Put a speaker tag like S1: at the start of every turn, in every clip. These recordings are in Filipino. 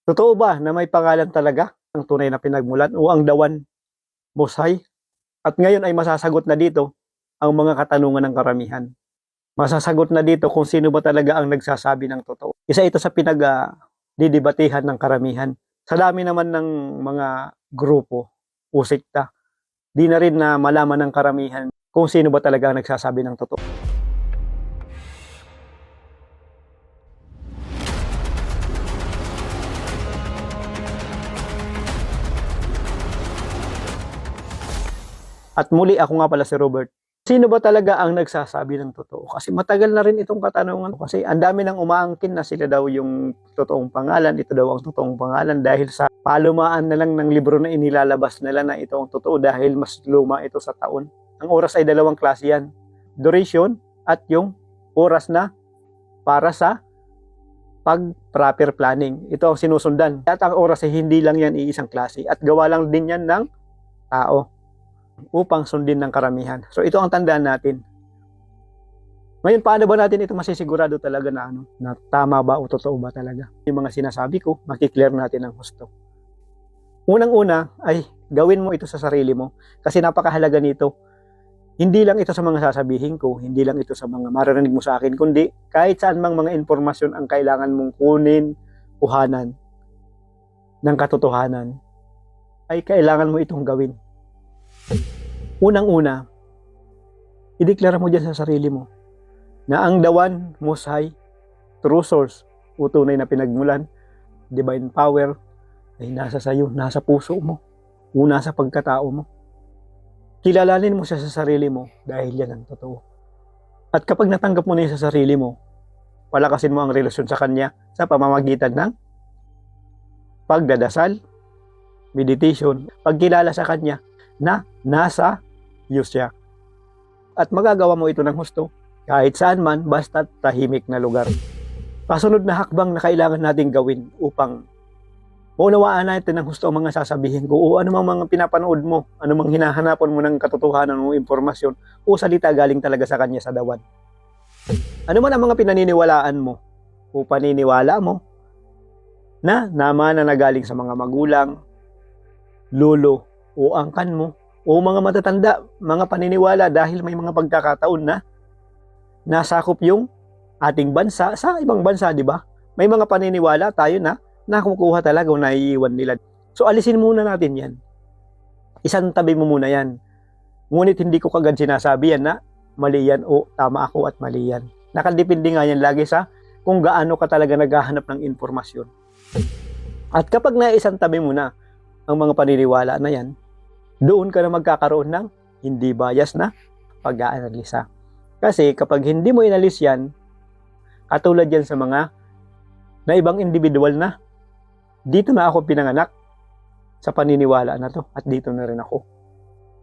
S1: Totoo ba na may pangalan talaga ang tunay na pinagmulan o ang dawan, bosay? At ngayon ay masasagot na dito ang mga katanungan ng karamihan. Masasagot na dito kung sino ba talaga ang nagsasabi ng totoo. Isa ito sa didebatehan ng karamihan. Sa dami naman ng mga grupo o sekta, di na rin na malaman ng karamihan kung sino ba talaga ang nagsasabi ng totoo. At muli, ako nga pala si Robert. Sino ba talaga ang nagsasabi ng totoo? Kasi matagal na rin itong katanungan. Kasi ang dami nang umaangkin na sila daw yung totoong pangalan. Ito daw ang totoong pangalan dahil sa palumaan na lang ng libro na inilalabas nila na ito ang totoo dahil mas luma ito sa taon. Ang oras ay dalawang klase yan. Duration at yung oras na para sa pag-proper planning. Ito ang sinusundan. At ang oras ay hindi lang yan iisang klase. At gawa lang din yan ng tao upang sundin ng karamihan. So ito ang tandaan natin. Ngayon, paano ba natin ito masisigurado talaga na tama ba o totoo ba talaga? Yung mga sinasabi ko, makiklear natin ang husto. Unang-una ay gawin mo ito sa sarili mo kasi napakahalaga nito. Hindi lang ito sa mga sasabihin ko, hindi lang ito sa mga maririnig mo sa akin, kundi kahit saan mang mga impormasyon ang kailangan mong kuhanan ng katotohanan, ay kailangan mo itong gawin. Unang-una, ideklara mo dyan sa sarili mo na ang dawan, musay, true source, o tunay na pinagmulan, divine power, ay nasa sayo, nasa puso mo, o nasa pagkatao mo. Kilalanin mo siya sa sarili mo dahil yan ang totoo. At kapag natanggap mo na sa sarili mo, palakasin mo ang relasyon sa Kanya sa pamamagitan ng pagdadasal, meditation, pagkilala sa Kanya na nasa iyo siya. At magagawa mo ito ng husto kahit saan man basta tahimik na lugar. Kasunod na hakbang na kailangan nating gawin upang maunawaan natin ng husto ang mga sasabihin ko o anumang mga pinapanood mo, anumang hinahanapan mo ng katotohanan o impormasyon o salita galing talaga sa Kanya sa dawan. Ano man ang mga pinaniniwalaan mo o paniniwala mo na naman na nagaling sa mga magulang, lolo, o angkan mo, o mga matatanda, mga paniniwala dahil may mga pagkakataon na nasakop yung ating bansa sa ibang bansa, di ba? May mga paniniwala tayo na nakukuha talaga o naiiwan nila. So alisin muna natin yan. Isang tabi mo muna yan. Ngunit hindi ko kagad sinasabi yan na mali yan o tama ako at mali yan. Nakadepende nga yan lagi sa kung gaano ka talaga naghahanap ng informasyon. At kapag naisang tabi mo na ang mga paniniwala na yan, doon ka na magkakaroon ng hindi bias na pag-aanalisa. Kasi kapag hindi mo inalis yan, katulad yan sa mga na ibang individual na, dito na ako pinanganak sa paniniwala na to at dito na rin ako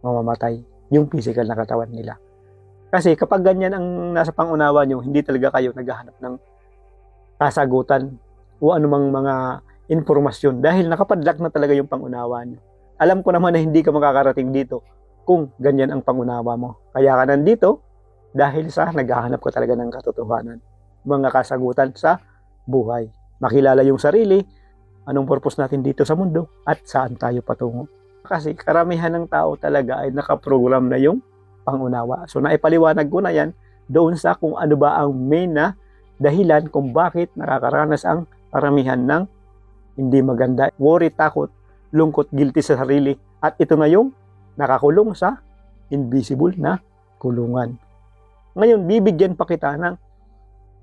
S1: mamamatay yung physical na katawan nila. Kasi kapag ganyan ang nasa pangunawa nyo, hindi talaga kayo naghahanap ng kasagutan o anumang mga informasyon dahil nakapadlak na talaga yung pangunawa nyo. Alam ko naman na hindi ka makakarating dito kung ganyan ang pangunawa mo. Kaya ka nandito dahil sa naghahanap ka talaga ng katotohanan, mga kasagutan sa buhay. Makilala yung sarili, anong purpose natin dito sa mundo at saan tayo patungo. Kasi karamihan ng tao talaga ay nakaprogram na yung pangunawa. So naipaliwanag ko na yan doon sa kung ano ba ang main na dahilan kung bakit nakakaranas ang karamihan ng hindi maganda, worry, takot, lungkot, guilty sa sarili. At ito na yung nakakulong sa invisible na kulungan. Ngayon, bibigyan pa kita ng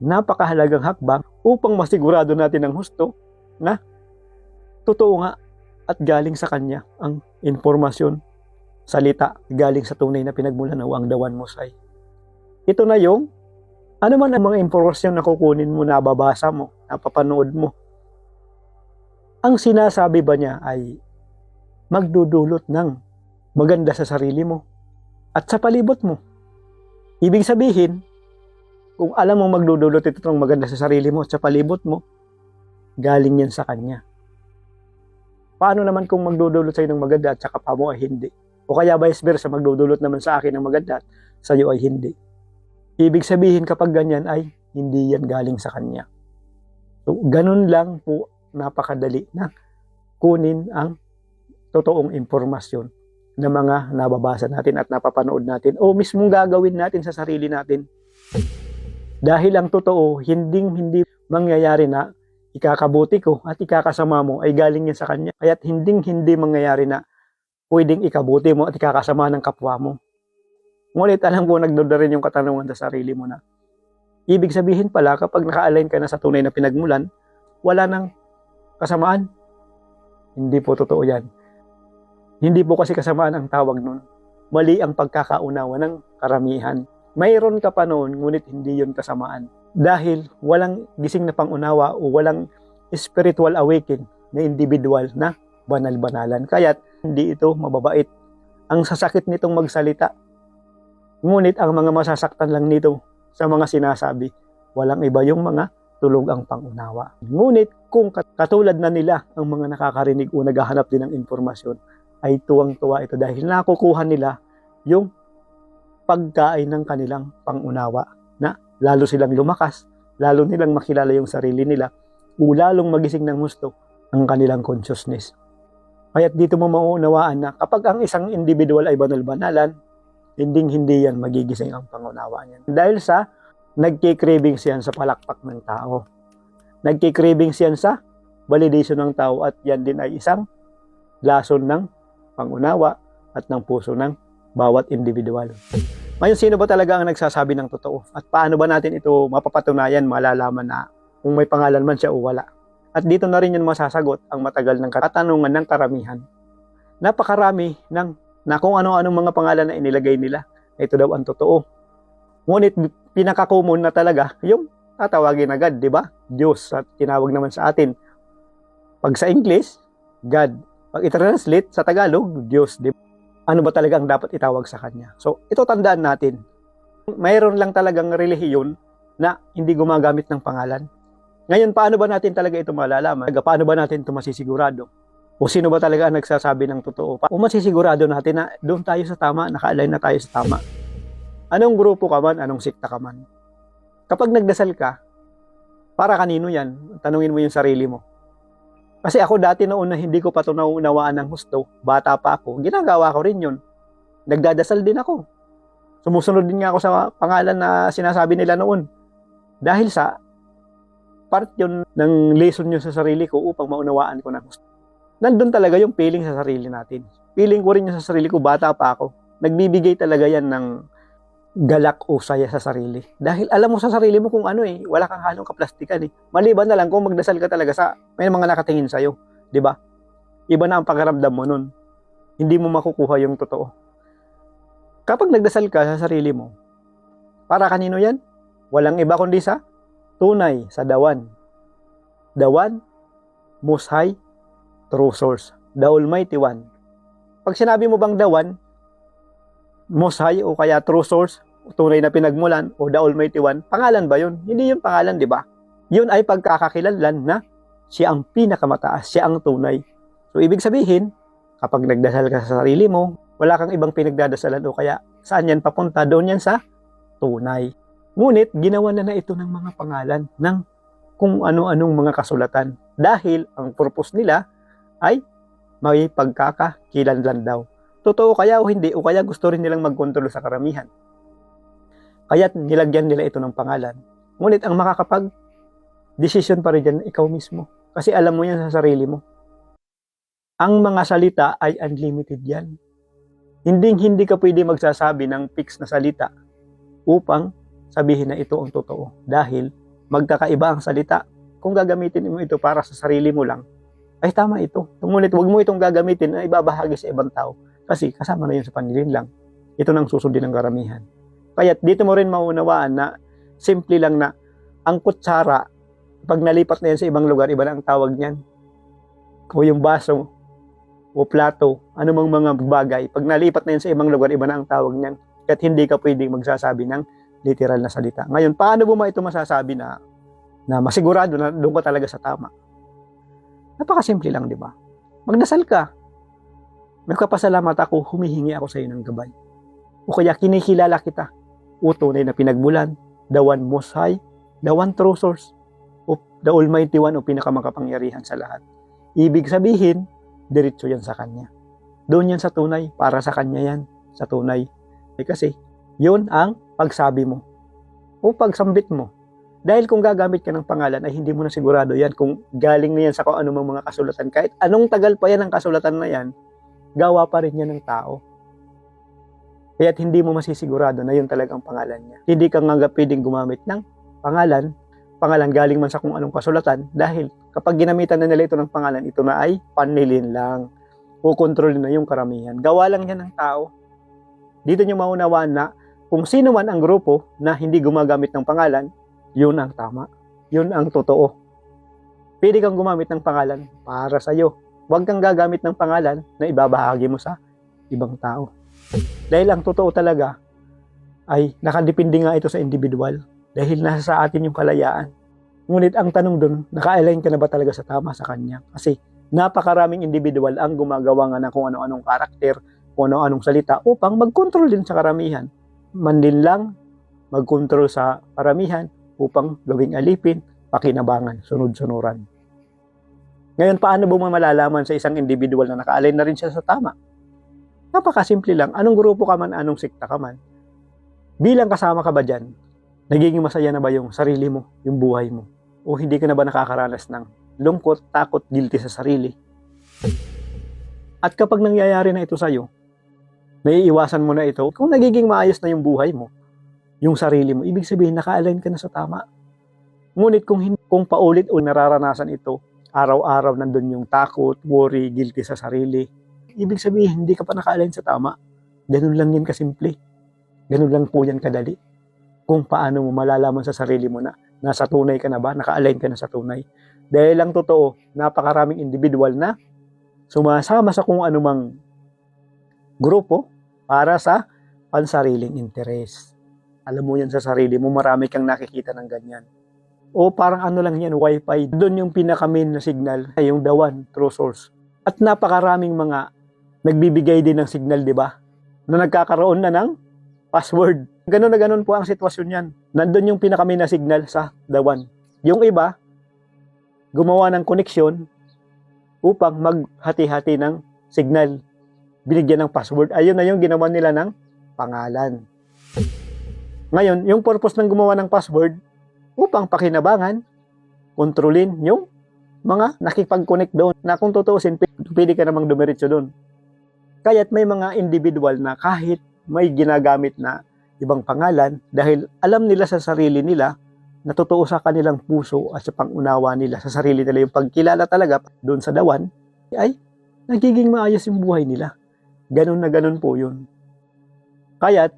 S1: napakahalagang hakbang upang masigurado natin ng husto na totoo nga at galing sa Kanya ang informasyon, salita, galing sa tunay na pinagmulan o ang dawan musay. Ito na yung ano man ang mga impormasyon na kukunin mo, nababasa mo, napapanood mo. Ang sinasabi ba niya ay magdudulot ng maganda sa sarili mo at sa palibot mo? Ibig sabihin, kung alam mong magdudulot ito ng maganda sa sarili mo at sa palibot mo, galing yan sa Kanya. Paano naman kung magdudulot sa'yo ng maganda at saka pa mo ay hindi? O kaya vice versa, magdudulot naman sa akin ng maganda at sa'yo ay hindi? Ibig sabihin kapag ganyan ay hindi yan galing sa Kanya. So, ganun lang po napakadali na kunin ang totoong impormasyon na mga nababasa natin at napapanood natin o mismong gagawin natin sa sarili natin. Dahil ang totoo, hindi mangyayari na ikakabuti ko at ikakasama mo ay galing yan sa kanya. Kaya't hindi mangyayari na pwedeng ikabuti mo at ikakasama ng kapwa mo. Ngunit alam ko, nagduda rin yung katanungan sa sarili mo na ibig sabihin pala kapag naka-align ka na sa tunay na pinagmulan, wala nang kasamaan. Hindi po totoo yan. Hindi po kasi kasamaan ang tawag nun. Mali ang pagkakaunawa ng karamihan. Mayroon ka pa noon, ngunit hindi yun kasamaan. Dahil walang gising na pangunawa o walang spiritual awaken na individual na banal-banalan. Kaya't hindi ito mababait. Ang sasakit nitong magsalita. Ngunit ang mga masasaktan lang nito sa mga sinasabi, walang iba yung mga tulog ang pangunawa. Ngunit kung katulad na nila ang mga nakakarinig o naghahanap din ng informasyon, ay tuwang-tuwa ito dahil nakukuha nila yung pagkain ng kanilang pangunawa na lalo silang lumakas, lalo nilang makilala yung sarili nila, o lalong magising ng gusto ang kanilang consciousness. Kaya't dito mo mauunawaan na kapag ang isang individual ay banal-banalan, hindi yan magigising ang pangunawa niyan. Dahil sa nagki-cravings yan sa palakpak ng tao. Nagki-cravings yan sa validation ng tao at yan din ay isang lason ng pangunawa at ng puso ng bawat individual. Ngayon, sino ba talaga ang nagsasabi ng totoo? At paano ba natin ito mapapatunayan, malalaman na kung may pangalan man siya o wala? At dito na rin yun masasagot ang matagal ng katanungan ng karamihan. Napakarami na kung ano-anong mga pangalan na inilagay nila, ito daw ang totoo. Ngunit pinaka-common na talaga yung tatawagin agad, di ba? Diyos, at tinawag naman sa atin. Pag sa English, God. Pag i-translate sa Tagalog, Diyos. Di ba? Ano ba talaga ang dapat itawag sa Kanya? So, ito tandaan natin. Mayroon lang talagang relihiyon na hindi gumagamit ng pangalan. Ngayon, paano ba natin talaga ito malalaman? Paano ba natin ito masisigurado? O sino ba talaga ang nagsasabi ng totoo? O masisigurado natin na doon tayo sa tama, naka-align na tayo sa tama. Anong grupo ka man, anong sikta ka man. Kapag nagdasal ka, para kanino yan? Tanungin mo yung sarili mo. Kasi ako dati noon na hindi ko pa ito nauunawaan ng husto, bata pa ako, ginagawa ko rin yun. Nagdadasal din ako. Sumusunod din nga ako sa pangalan na sinasabi nila noon. Dahil sa part yun ng lesson yun sa sarili ko upang maunawaan ko ng husto. Nandun talaga yung feeling sa sarili natin. Feeling ko rin yung sa sarili ko, bata pa ako. Nagbibigay talaga yan ng galak o saya sa sarili. Dahil alam mo sa sarili mo kung ano wala kang halong kaplastikan Maliban na lang kung magdasal ka talaga sa may mga nakatingin sa'yo. Di ba? Iba na ang pakiramdam mo nun. Hindi mo makukuha yung totoo. Kapag nagdasal ka sa sarili mo, para kanino yan? Walang iba kundi sa tunay, sa dawan. Dawan, Most High, True Source, the Almighty One. Pag sinabi mo bang dawan, Most High o kaya True Source, tunay na pinagmulan o the Almighty One, pangalan ba yun? Hindi yun pangalan, di ba? Yun ay pagkakakilanlan na siya ang pinakamataas, siya ang tunay. So, ibig sabihin, kapag nagdasal ka sa sarili mo, wala kang ibang pinagdadasalan o kaya saan yan papunta, doon yan sa tunay. Ngunit, ginawa na ito ng mga pangalan ng kung ano-anong mga kasulatan. Dahil, ang purpose nila ay may pagkakakilanlan daw. Totoo kaya o hindi, o kaya gusto rin nilang magkontrol sa karamihan. Kaya't nilagyan nila ito ng pangalan. Ngunit ang makakapag-desisyon pa rin dyan, ikaw mismo. Kasi alam mo yan sa sarili mo. Ang mga salita ay unlimited yan. Hindi ka pwede magsasabi ng fixed na salita upang sabihin na ito ang totoo. Dahil magkakaiba ang salita. Kung gagamitin mo ito para sa sarili mo lang, ay tama ito. Ngunit huwag mo itong gagamitin na ibabahagi sa ibang tao. Kasi kasama na yun sa panlilinlang. Ito nang susundin ng karamihan. Kaya dito mo rin maunawaan na simple lang na ang kutsara, pag nalipat na yan sa ibang lugar, iba na ang tawag niyan. O yung baso, o plato, anumang mga bagay, pag nalipat na yan sa ibang lugar, iba na ang tawag niyan. Kaya't hindi ka pwedeng magsasabi ng literal na salita. Ngayon, paano mo ito masasabi na masigurado na doon ka talaga sa tama? Napakasimple lang, di ba? Magdasal ka. Nagpapasalamat ako, humihingi ako sa iyo ng gabay. O kaya kinikilala kita. O tunay na pinagmulan, the one most high, the one true source. O the Almighty One o pinakamakapangyarihan sa lahat. Ibig sabihin, diretso yan sa Kanya. Doon yan sa tunay, para sa Kanya yan, sa tunay. Kasi, yun ang pagsabi mo o pagsambit mo. Dahil kung gagamit ka ng pangalan ay hindi mo na sigurado yan kung galing na yan sa kung anumang mga kasulatan. Kahit anong tagal pa yan ang kasulatan na yan, gawa pa rin yan ng tao. Kaya't hindi mo masisigurado na yun talagang pangalan niya. Hindi ka nga pwedeng gumamit ng pangalan galing man sa kung anong kasulatan, dahil kapag ginamitan na nila ito ng pangalan, ito na ay panlilin lang. Kukontrolin na yung karamihan. Gawa lang yan ng tao. Dito nyo maunawaan na kung sino man ang grupo na hindi gumagamit ng pangalan, yun ang tama. Yun ang totoo. Pwede kang gumamit ng pangalan para sa'yo. Huwag kang gagamit ng pangalan na ibabahagi mo sa ibang tao. Dahil ang totoo talaga ay nakadepende nga ito sa individual. Dahil nasa sa atin yung kalayaan. Ngunit ang tanong doon, naka-align ka na ba talaga sa tama sa Kanya? Kasi napakaraming individual ang gumagawa nga ng kung ano-anong karakter, kung ano-anong salita upang mag-control din sa karamihan. Manlin lang, mag-control sa karamihan upang gawing alipin, pakinabangan, sunod-sunuran. Ngayon, paano ba malalaman sa isang individual na naka-align na rin siya sa tama? Napakasimple lang. Anong grupo ka man, anong sekta ka man, bilang kasama ka ba dyan, nagiging masaya na ba yung sarili mo, yung buhay mo? O hindi ka na ba nakakaranas ng lungkot, takot, guilty sa sarili? At kapag nangyayari na ito sa'yo, naiiwasan mo na ito, kung nagiging maayos na yung buhay mo, yung sarili mo, ibig sabihin naka-align ka na sa tama. Ngunit kung paulit o nararanasan ito, araw-araw nandun yung takot, worry, guilty sa sarili, ibig sabihin hindi ka pa naka-align sa tama. Ganun lang yan kasimple. Ganun lang po yan kadali. Kung paano mo malalaman sa sarili mo na nasa tunay ka na ba, naka-align ka na sa tunay. Dahil lang totoo, napakaraming individual na sumasama sa kung anumang grupo para sa pansariling interes. Alam mo yan sa sarili mo, marami kang nakikita ng ganyan. O parang ano lang yan, wifi. Doon yung pinaka-main na signal, ay yung the one, true source. At napakaraming mga nagbibigay din ng signal, di ba? Na nagkakaroon na ng password. Ganon na ganon po ang sitwasyon yan. Nandun yung pinaka-main na signal sa the one. Yung iba, gumawa ng koneksyon upang maghati-hati ng signal. Binigyan ng password. Ayun na yung ginawa nila ng pangalan. Ngayon, yung purpose ng gumawa ng password, upang pakinabangan, kontrolin yung mga nakipag-connect doon na kung tutuusin, pwede ka namang dumiretso doon. Kaya't may mga individual na kahit may ginagamit na ibang pangalan, dahil alam nila sa sarili nila na totoo sa kanilang puso at sa pangunawa nila sa sarili nila yung pagkilala talaga doon sa dawan, ay nagiging maayos yung buhay nila. Ganun na ganun po yun. Kaya't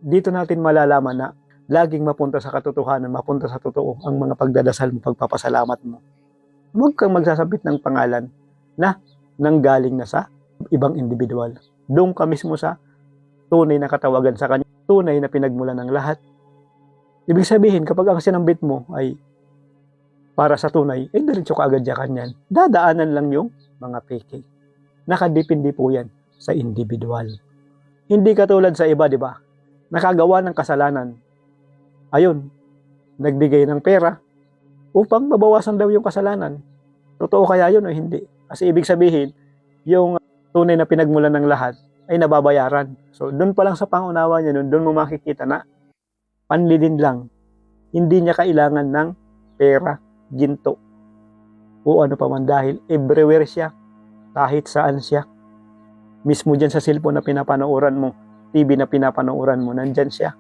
S1: dito natin malalaman na laging mapunta sa katotohanan, mapunta sa totoo ang mga pagdadasal mo, pagpapasalamat mo. Huwag kang magsasabit ng pangalan na nanggaling na sa ibang individual. Doon ka mismo sa tunay na katawagan sa Kanya, tunay na pinagmulan ng lahat. Ibig sabihin, kapag ang sinambit mo ay para sa tunay, diretso ka agad sa Kanya. Dadaanan lang yung mga peke. Nakadepende po yan sa individual. Hindi katulad sa iba, di ba? Nakagawa ng kasalanan. Ayun, nagbigay ng pera upang mabawasan daw yung kasalanan. Totoo kaya yun o hindi? Kasi ibig sabihin, yung tunay na pinagmulan ng lahat ay nababayaran. So, doon pa lang sa pangunawa niya nun, doon mo makikita na panlilin lang. Hindi niya kailangan ng pera, ginto, o ano pa man, dahil everywhere siya, kahit saan siya. Mismo dyan sa cellphone na pinapanooran mo, TV na pinapanooran mo, nandyan siya.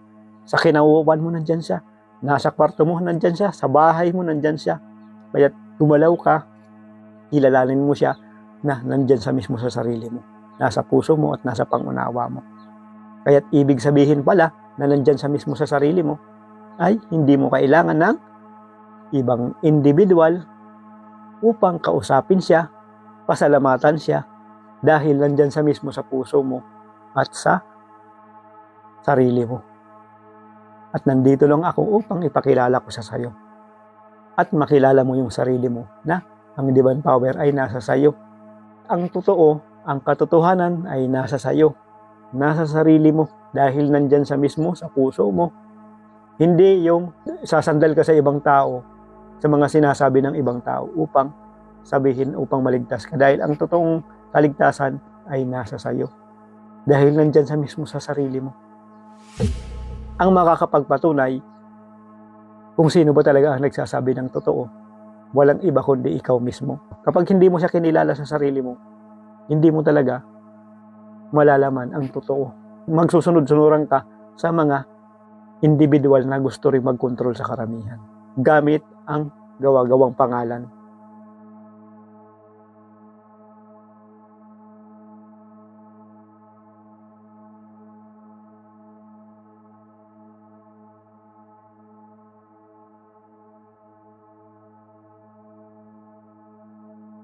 S1: Sa kinauupan mo, nandyan siya. Nasa kwarto mo, nandyan siya. Sa bahay mo, nandyan siya. Kaya gumalaw ka, kilalanin mo siya na nandyan sa mismo sa sarili mo. Nasa puso mo at nasa pangunawa mo. Kaya ibig sabihin pala na nandyan sa mismo sa sarili mo ay hindi mo kailangan ng ibang individual upang kausapin siya, pasalamatan siya, dahil nandyan sa mismo sa puso mo at sa sarili mo. At nandito lang ako upang ipakilala ko sa sayo. At makilala mo yung sarili mo na ang divine power ay nasa sayo. Ang totoo, ang katotohanan ay nasa sayo. Nasa sarili mo dahil nandyan sa mismo, sa puso mo. Hindi yung sasandal ka sa ibang tao sa mga sinasabi ng ibang tao upang maligtas ka. Dahil ang totoong kaligtasan ay nasa sayo. Dahil nandyan sa mismo sa sarili mo. Ang makakapagpatunay kung sino ba talaga ang nagsasabi ng totoo, walang iba kundi ikaw mismo. Kapag hindi mo siya kinilala sa sarili mo, hindi mo talaga malalaman ang totoo. Magsusunod-sunuran ka sa mga individual na gusto rin mag-control sa karamihan gamit ang gawa-gawang pangalan